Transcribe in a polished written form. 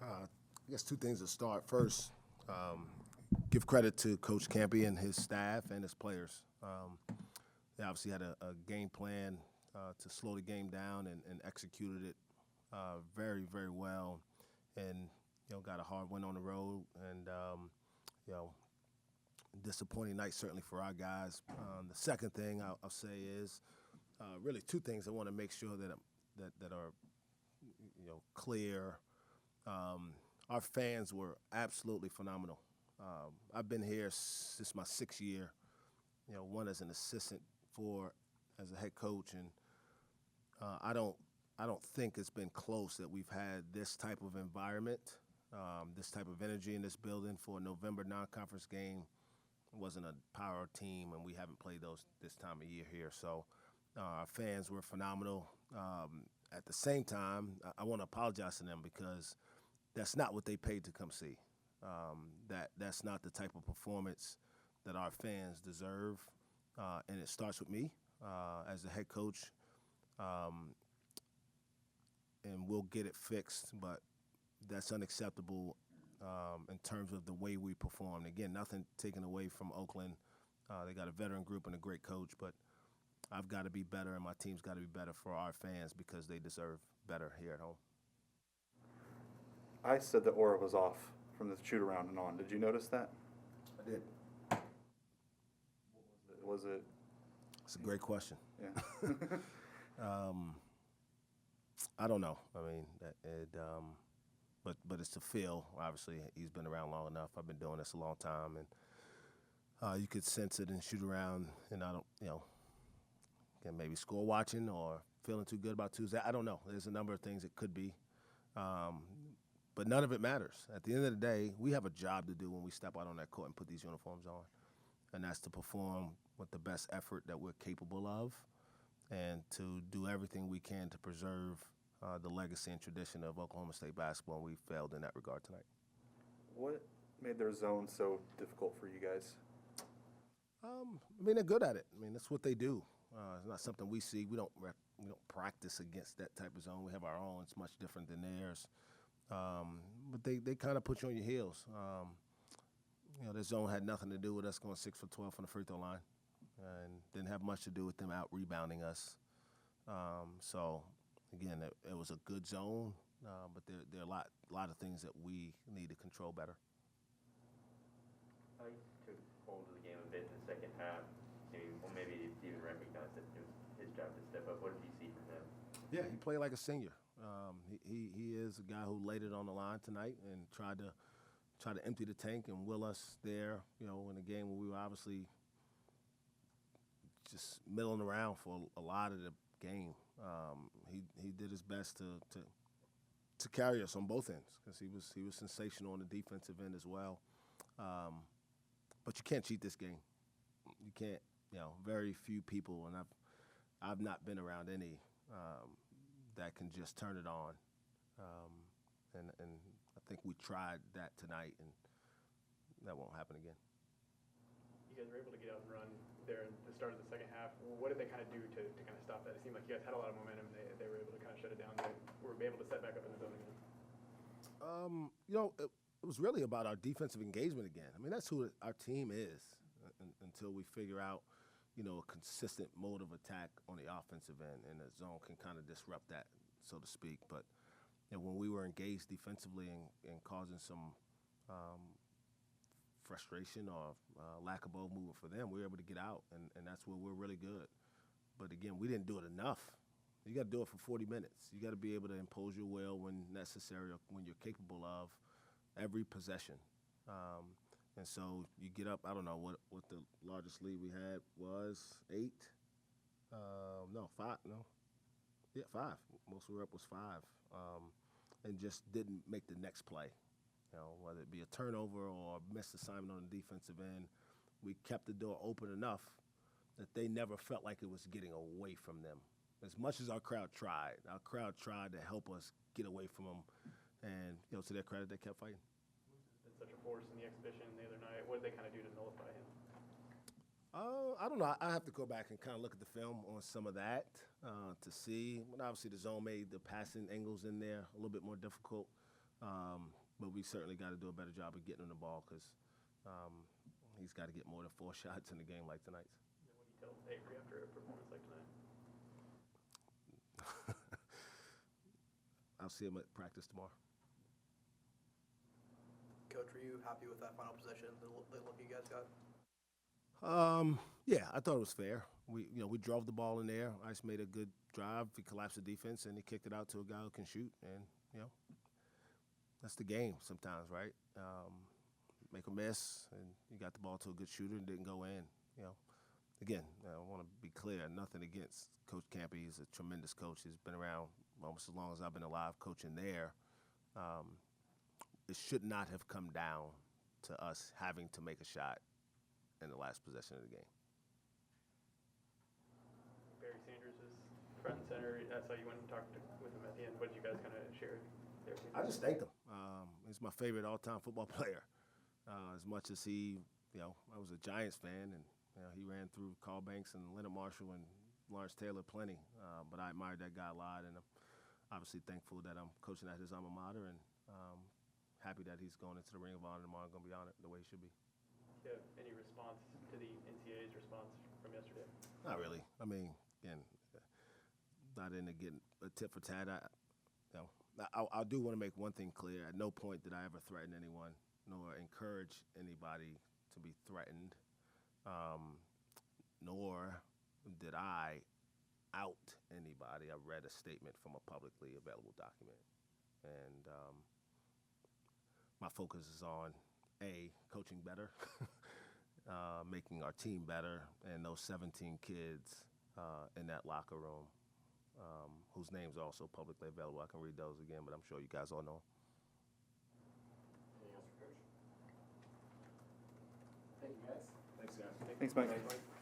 I guess two things to start. First, give credit to Coach Campy and his staff and his players. They obviously had a game plan to slow the game down and executed it very, very well. And, got a hard win on the road. And, you know, disappointing night certainly for our guys. The second thing I'll say is really two things I want to make sure that are, clear. Our fans were absolutely phenomenal. I've been here since my 6th year. One as an assistant, four as a head coach, and I don't think it's been close that we've had this type of environment, this type of energy in this building for a November non-conference game. It wasn't a power team, and we haven't played those this time of year here. So our fans were phenomenal. At the same time, I want to apologize to them because that's not what they paid to come see. That's not the type of performance that our fans deserve, and it starts with me as the head coach. And we'll get it fixed, but that's unacceptable in terms of the way we performed. Again, nothing taken away from Oakland. They got a veteran group and a great coach, but I've got to be better, and my team's got to be better for our fans because they deserve better here at home. I said the aura was off from the shoot around and on. Did you notice that? I did. What was it? It's a great question. Yeah. I don't know. I mean, but it's to Phil. Obviously, he's been around long enough. I've been doing this a long time, and you could sense it in shoot around. And I don't, can maybe score watching or feeling too good about Tuesday. I don't know. There's a number of things it could be, but none of it matters. At the end of the day, we have a job to do when we step out on that court and put these uniforms on, and that's to perform with the best effort that we're capable of, and to do everything we can to preserve the legacy and tradition of Oklahoma State basketball, and we failed in that regard tonight. What made their zone so difficult for you guys? I mean, they're good at it. I mean, that's what they do. It's not something we see. We don't practice against that type of zone. We have our own. It's much different than theirs. But they kind of put you on your heels. Their zone had nothing to do with us going 6 for 12 from the free throw line, and didn't have much to do with them out rebounding us. So, again, it was a good zone, but there are a lot of things that we need to control better. He took hold of the game a bit in the second half. Maybe even recognized that it was his job to step up. What did you see from him? Yeah, he played like a senior. He is a guy who laid it on the line tonight and tried to empty the tank and will us there. In a game where we were obviously just milling around for a lot of the game. He did his best to carry us on both ends because he was sensational on the defensive end as well. But you can't cheat this game. You can't. Very few people, and I've not been around any that can just turn it on. And I think we tried that tonight, and that won't happen again. You guys were able to get out and run there at the start of the second half. What did they kind of do to kind of stop that? It seemed like you guys had a lot of momentum. They were able to kind of shut it down. They were able to set back up in the zone again. It was really about our defensive engagement again. I mean, that's who our team is until we figure out, a consistent mode of attack on the offensive end, and the zone can kind of disrupt that, so to speak. But when we were engaged defensively and causing some frustration or lack of ball movement for them, we were able to get out, and that's where we're really good. But again, we didn't do it enough. You got to do it for 40 minutes. You got to be able to impose your will when necessary or when you're capable of every possession. And so you get up, I don't know what the largest lead we had was, 8? No, 5, no. Yeah, 5. Most we were up was 5. And just didn't make the next play. Whether it be a turnover or a missed assignment on the defensive end, we kept the door open enough that they never felt like it was getting away from them. As much as our crowd tried to help us get away from them. And, to their credit, they kept fighting. Such a force in the exhibition the other night. What did they kind of do to nullify him? I don't know. I have to go back and kind of look at the film on some of that to see. But obviously, the zone made the passing angles in there a little bit more difficult. But we certainly got to do a better job of getting him the ball because he's got to get more than 4 shots in a game like tonight's. And what do you tell Avery after a performance like tonight? I'll see him at practice tomorrow. Coach, were you happy with that final possession, the look you guys got? Yeah, I thought it was fair. We drove the ball in there. Ice made a good drive. He collapsed the defense, and he kicked it out to a guy who can shoot. And, that's the game sometimes, right? Make a miss, and you got the ball to a good shooter and didn't go in. Again, I want to be clear, nothing against Coach Campy. He's a tremendous coach. He's been around almost as long as I've been alive coaching there. It should not have come down to us having to make a shot in the last possession of the game. Barry Sanders is front and center. I saw you went and talked with him at the end. What did you guys kind of share there? I just thanked him. He's my favorite all-time football player. As much as he, I was a Giants fan, and he ran through Carl Banks and Leonard Marshall and Lawrence Taylor plenty. But I admired that guy a lot, and I'm obviously thankful that I'm coaching at his alma mater, and happy that he's going into the Ring of Honor tomorrow and going to be honored the way he should be. Do you have any response to the NCAA's response from yesterday? Not really. I mean, again, not into getting a tit for tat. I do want to make one thing clear. At no point did I ever threaten anyone nor encourage anybody to be threatened, nor did I out anybody. I read a statement from a publicly available document. And my focus is on, A, coaching better, making our team better, and those 17 kids in that locker room whose names are also publicly available. I can read those again, but I'm sure you guys all know. Anything else for Coach? Thank you, guys. Thanks, guys. Thanks, Mike.